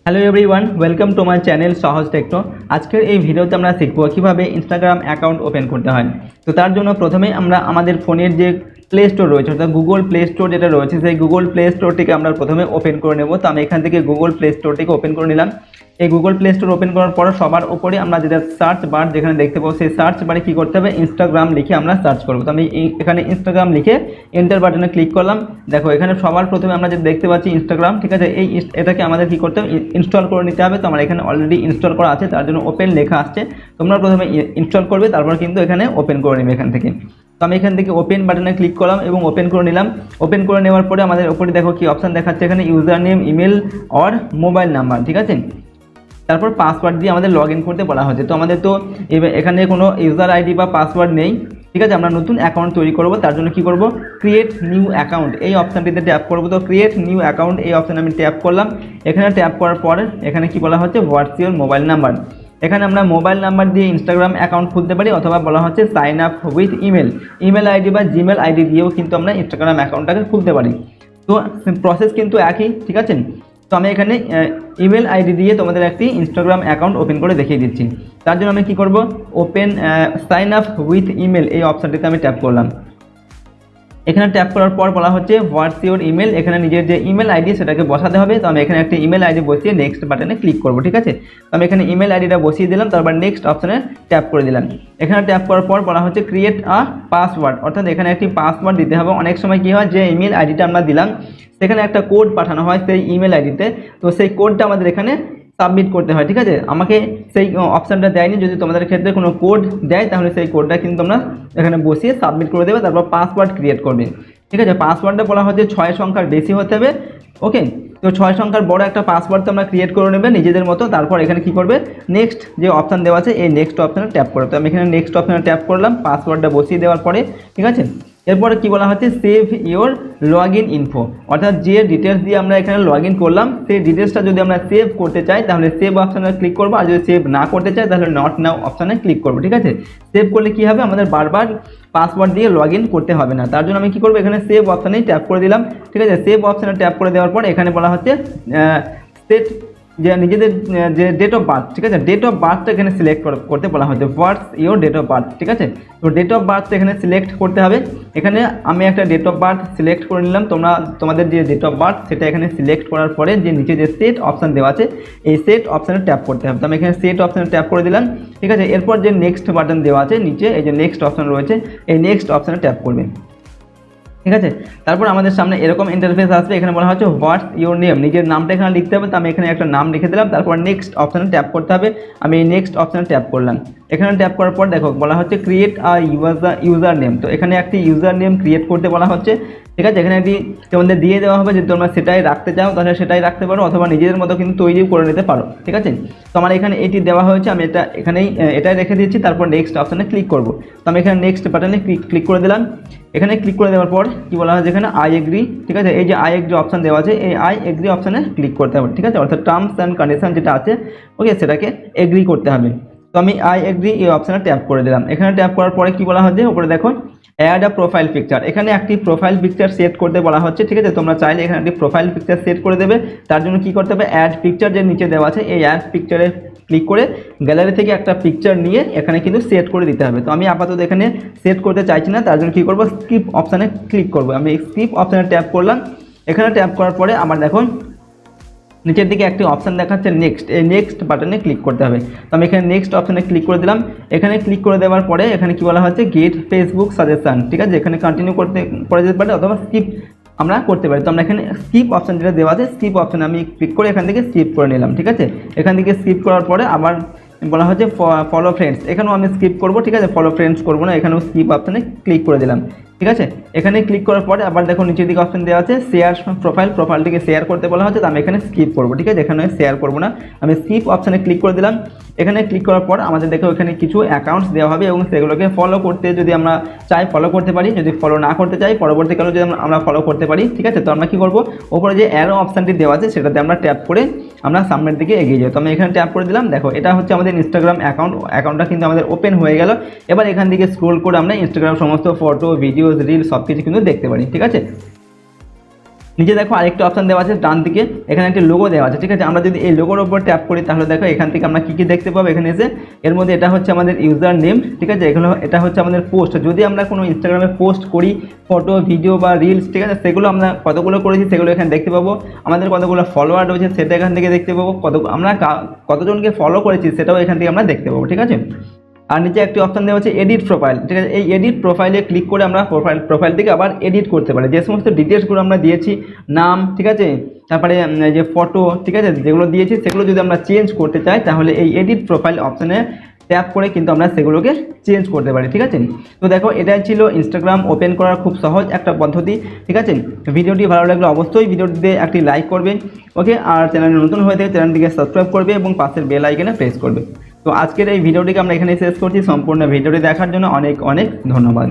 Hello everyone, welcome to my channel সহজ techno. আজকের এই ভিডিওতে আমরা শিখব কীভাবে ইনস্টাগ্রাম অ্যাকাউন্ট ওপেন করতে হয়। তো তার জন্য প্রথমেই আমরা আমাদের ফোনের যে প্লে স্টোর রয়েছে অর্থাৎ গুগল প্লে স্টোর যেটা রয়েছে সেই গুগল প্লে স্টোরটিকে আমরা প্রথমে ওপেন করে নেব। তো আমি এখান থেকে গুগল প্লে স্টোরটিকে ওপেন করে নিলাম। এই গুগল প্লে স্টোর ওপেন করার পর সবার উপরে আমরা যেটা সার্চ বার যেখানে দেখতে পাবো সেই সার্চ বারে কী করতে হবে, ইনস্টাগ্রাম লিখে আমরা সার্চ করবো। তো আমি এখানে ইনস্টাগ্রাম লিখে এন্টার বাটনে ক্লিক করলাম। দেখো এখানে সবার প্রথমে আমরা যেটা দেখতে পাচ্ছি ইনস্টাগ্রাম, ঠিক আছে। এটাকে আমাদের কী করতে হবে, ইনস্টল করে নিতে হবে। তো আমার এখানে অলরেডি ইনস্টল করা আছে, তার জন্য ওপেন লেখা আসছে। তোমরা প্রথমে ইনস্টল করবে, তারপর কিন্তু এখানে ওপেন করে নেবে এখান থেকে। তো আমি এখান থেকে ওপেন বাটনে ক্লিক করলাম এবং ওপেন করে নিলাম। ওপেন করে নেওয়ার পরে আমাদের উপরে দেখো কি অপশান দেখাচ্ছে এখানে, user name, email or mobile number, ঠিক আছে। তারপর পাসওয়ার্ড দিয়ে আমাদের লগ ইন করতে বলা হয়েছে। তো আমাদের তো এখানে কোনো ইউজার আইডি বা পাসওয়ার্ড নেই, ঠিক আছে। আমরা নতুন অ্যাকাউন্ট তৈরি করব, তার জন্য কি করব, ক্রিয়েট নিউ অ্যাকাউন্ট এই অপশানটিতে ট্যাপ করব। তো ক্রিয়েট নিউ অ্যাকাউন্ট এই অপশানে আমি ট্যাপ করলাম। এখানে ট্যাপ করার পর এখানে কি বলা হচ্ছে, হোয়াটস ইওর মোবাইল নাম্বার। এখানে আমরা মোবাইল নাম্বার দিয়ে ইনস্টাগ্রাম অ্যাকাউন্ট খুলতে পারি, অথবা বলা হচ্ছে sign up with email ID বা জিমেল আইডি দিয়েও কিন্তু আমরা ইনস্টাগ্রাম অ্যাকাউন্টটাকে খুলতে পারি। তো প্রসেস কিন্তু একই, ঠিক আছে। তো আমি এখানে ইমেল আইডি দিয়ে তোমাদের একটি ইনস্টাগ্রাম অ্যাকাউন্ট ওপেন করে দেখিয়ে দিচ্ছি। তার জন্য আমি কি করব, open sign up with email এই অপশানটিতে আমি ট্যাপ করলাম। এখানে ট্যাপ করার পর বলা হচ্ছে হোয়াটস ইওর ইমেল, এখানে নিজের যে ইমেল আইডি সেটাকে বসাতে হবে। তো আমি এখানে একটা ইমেল আইডি বসিয়ে নেক্সট বাটনে ক্লিক করব, ঠিক আছে। তো আমি এখানে ইমেল আইডিটা বসিয়ে দিলাম, তারপর নেক্সট অপশানে ট্যাপ করে দিলাম। এখানে ট্যাপ করার পর বলা হচ্ছে ক্রিয়েট আ পাসওয়ার্ড, অর্থাৎ এখানে একটি পাসওয়ার্ড দিতে হবে। অনেক সময় কী হয়, যে ইমেল আইডিটা আমরা দিলাম সেখানে একটা কোড পাঠানো হয় সেই ইমেল আইডিতে, তো সেই কোডটা আমাদের এখানে সাবমিট করতে হয়, ঠিক আছে। আমাকে সেই অপশানটা দেয়নি, যদি তোমাদের ক্ষেত্রে কোনো কোড দেয় তাহলে সেই কোডটা কিন্তু তোমরা এখানে বসিয়ে সাবমিট করে দেবে, তারপর পাসওয়ার্ড ক্রিয়েট করবে, ঠিক আছে। পাসওয়ার্ডটা বলা হচ্ছে 6 সংখ্যার বেশি হতে হবে, ওকে। তো 6 সংখ্যার বড় একটা পাসওয়ার্ড তোমরা ক্রিয়েট করে নেবে নিজেদের মতো। তারপর এখানে কি করবে, নেক্সট যে অপশান দেওয়া আছে এই নেক্সট অপশানে ট্যাপ করবে। তো আমি এখানে নেক্সট অপশানে ট্যাপ করলাম পাসওয়ার্ডটা বসিয়ে দেওয়ার পরে, ঠিক আছে। এরপরে কি বলা হচ্ছে, save your log in info, অর্থাৎ যে ডিটেলস দিয়ে আমরা এখানে লগ ইন করলাম সেই ডিটেলসটা যদি আমরা সেভ করতে চাই তাহলে সেভ অপশানে ক্লিক করবো, আর যদি সেভ না করতে চাই তাহলে নট নাও অপশানে ক্লিক করবো, ঠিক আছে। সেভ করলে কি হবে, আমাদের বারবার পাসওয়ার্ড দিয়ে লগ ইন করতে হবে না। তার জন্য আমি কী করবো, এখানে সেভ অপশানেই ট্যাপ করে দিলাম, ঠিক আছে। সেভ অপশানে ট্যাপ করে দেওয়ার পর এখানে বলা হচ্ছে সেট যে নিজেদের যে ডেট অফ বার্থ, ঠিক আছে, ডেট অফ বার্থটা এখানে সিলেক্ট করতে বলা হচ্ছে, what's your date of birth, ঠিক আছে। তো ডেট অফ বার্থটা এখানে সিলেক্ট করতে হবে। এখানে আমি একটা ডেট অফ বার্থ সিলেক্ট করে নিলাম। তোমাদের যে ডেট অফ বার্থ সেটা এখানে সিলেক্ট করার পরে যে নিচে যে সেট অপশান দেওয়া আছে এই সেট অপশানে ট্যাপ করতে হবে। তো আমি এখানে সেট অপশানে ট্যাপ করে দিলাম, ঠিক আছে। এরপর যে নেক্সট বাটন দেওয়া আছে নিচে, এই যে নেক্সট অপশান রয়েছে এই নেক্সট অপশানে ট্যাপ করবে, ঠিক আছে। তারপর আমাদের সামনে এরকম ইন্টারফেস আসবে। এখানে বলা হচ্ছে হোয়াটস ইওর নেম, নিজের নামটা এখানে লিখতে হবে। তো আমি এখানে একটা নাম লিখে দিলাম, তারপর নেক্সট অপশানে ট্যাপ করতে হবে। আমি এই নেক্সট অপশানে ট্যাপ করলাম। এখানে ট্যাপ করার পর দেখো বলা হচ্ছে ক্রিয়েট আ ইউজার নেম। তো এখানে একটি ইউজার নেম ক্রিয়েট করতে বলা হচ্ছে, ঠিক আছে। এখানে একটি তোমাদের দিয়ে দেওয়া হবে, যদি তোমরা সেটাই রাখতে চাও তাহলে সেটাই রাখতে পারো, অথবা নিজেদের মতো কিন্তু তৈরিও করে নিতে পারো, ঠিক আছে। তো আমার এখানে এটি দেওয়া হয়েছে, আমি এটাই রেখে দিয়েছি। তারপর নেক্সট অপশানে ক্লিক করব। তো আমি এখানে নেক্সট বাটনে ক্লিক করে দিলাম। এখানে ক্লিক করে দেওয়ার পর কি বলা হয়েছে, এখানে আই এগ্রি, ঠিক আছে। এই যে আই এগ্রি অপশান দেওয়া আছে এই আই এগ্রি অপশানে ক্লিক করতে হবে, ঠিক আছে। অর্থাৎ টার্মস অ্যান্ড কন্ডিশন যেটা আছে ওকে সেটাকে এগ্রি করতে হবে। তো আমি আই এগ্রি এই অপশানে ট্যাপ করে দিলাম। এখানে ট্যাপ করার পরে কি বলা হচ্ছে, উপরে দেখো অ্যাড আ প্রোফাইল পিকচার, এখানে একটি প্রোফাইল পিকচার সেট করতে বলা হচ্ছে, ঠিক আছে। তোমরা চাইলে এখানে একটি প্রোফাইল পিকচার সেট করে দেবে। তার জন্য কি করতে হবে, অ্যাড পিকচার যে নিচে দেওয়া আছে এই অ্যাড পিকচারে ক্লিক করে গ্যালারি থেকে একটা পিকচার নিয়ে এখানে কিন্তু সেট করে দিতে হবে। তো আমি আপাতত এখানে সেট করতে চাইছি না, তার জন্য কী করবো, স্কিপ অপশানে ক্লিক করবো। আমি স্কিপ অপশানে ট্যাপ করলাম। এখানে ট্যাপ করার পরে আমার দেখুন নিচের দিকে একটি অপশান দেখাচ্ছে নেক্সট, এই নেক্সট বাটনে ক্লিক করতে হবে। তো আমি এখানে নেক্সট অপশানে ক্লিক করে দিলাম। এখানে ক্লিক করে দেওয়ার পরে এখানে কি বলা হচ্ছে গেট ফেসবুক সাজেশন, ঠিক আছে। এখানে কন্টিনিউ করে যেতে পারে অথবা স্কিপ আমরা করতে পারি। তো আমরা এখানে স্কিপ অপশান যেটা দেওয়া আছে স্কিপ অপশানে আমি ক্লিক করে এখান থেকে স্কিপ করে নিলাম, ঠিক আছে। এখান থেকে স্কিপ করার পরে আবার বলা হচ্ছে ফলো ফ্রেন্ডস, এখানেও আমি স্কিপ করব, ঠিক আছে। ফলো ফ্রেন্ডস করবো না, এখানেও স্কিপ অপশানে ক্লিক করে দিলাম, ঠিক আছে। এখানে ক্লিক করার পরে আবার দেখো নিচের দিকে অপশান দেওয়া আছে শেয়ার প্রোফাইলটিকে শেয়ার করতে বলা হচ্ছে। তো আমি এখানে স্কিপ করবো, ঠিক আছে। এখানে শেয়ার করবো না, আমি স্কিপ অপশানে ক্লিক করে দিলাম। এখানে ক্লিক করার পর আমাদের দেখো এখানে কিছু অ্যাকাউন্টস দেওয়া হবে এবং সেগুলোকে ফলো করতে যদি আমরা চাই ফলো করতে পারি, যদি ফলো না করতে চাই পরবর্তীকালে যদি আমরা ফলো করতে পারি, ঠিক আছে। তো আমরা কী করবো, ওপরে যে অ্যারো অপশানটি দেওয়া আছে সেটাতে আমরা ট্যাপ করে আমরা সামনের দিকে এগিয়ে যাই। তো আমি এখানে ট্যাপ করে দিলাম। দেখো এটা হচ্ছে আমাদের ইনস্টাগ্রাম অ্যাকাউন্টটা কিন্তু আমাদের ওপেন হয়ে গেল। এবার এখান থেকে স্ক্রোল করে আমরা ইনস্টাগ্রাম সমস্ত ফটো, ভিডিওস, রিল সব কিছু কিন্তু দেখতে পারি, ঠিক আছে। নিচে দেখো আরেকটা অপশন দেওয়া আছে ডান দিকে, এখানে একটি লোগো দেওয়া আছে, ঠিক আছে। আমরা যদি এই লোগোর উপর ট্যাপ করি তাহলে দেখো এখান থেকে আমরা কী দেখতে পাবো এখানে এসে। এর মধ্যে এটা হচ্ছে আমাদের ইউজার নেম, ঠিক আছে। এগুলো এটা হচ্ছে আমাদের পোস্ট, যদি আমরা কোনো ইনস্টাগ্রামে পোস্ট করি ফটো ভিডিও বা রিলস, ঠিক আছে, সেগুলো আমরা কতগুলো করেছি সেগুলো এখানে দেখতে পাবো। আমাদের কতগুলো ফলোয়ার রয়েছে সেটা এখান থেকে দেখতে পাবো, আমরা কতজনকে ফলো করেছি সেটাও এখান থেকে আমরা দেখতে পাবো, ঠিক আছে। আর নিচে একটি অপশন দেওয়া হচ্ছে এডিট প্রোফাইল, ঠিক আছে। এই এডিট প্রোফাইলে ক্লিক করে আমরা প্রোফাইল থেকে আবার এডিট করতে পারি যে সমস্ত ডিটেলসগুলো আমরা দিয়েছি, নাম, ঠিক আছে, তারপরে যে ফটো, ঠিক আছে, যেগুলো দিয়েছি সেগুলো যদি আমরা চেঞ্জ করতে চাই তাহলে এই এডিট প্রোফাইল অপশানে ট্যাপ করে কিন্তু আমরা সেগুলোকে চেঞ্জ করতে পারি, ঠিক আছে। তো দেখো এটাই ছিল ইনস্টাগ্রাম ওপেন করার খুব সহজ একটা পদ্ধতি, ঠিক আছে। ভিডিওটি ভালো লাগলে অবশ্যই ভিডিওটিতে একটি লাইক করবে, ওকে। আর চ্যানেলে নতুন হয়ে থাকে চ্যানেলটিকে সাবস্ক্রাইব করবে এবং পাশের বেল আইকনে প্রেস করবে। তো আজকের এই ভিডিওটিকে আমরা এখানে শেষ করছি। সম্পূর্ণ ভিডিওটি দেখার জন্য অনেক অনেক ধন্যবাদ।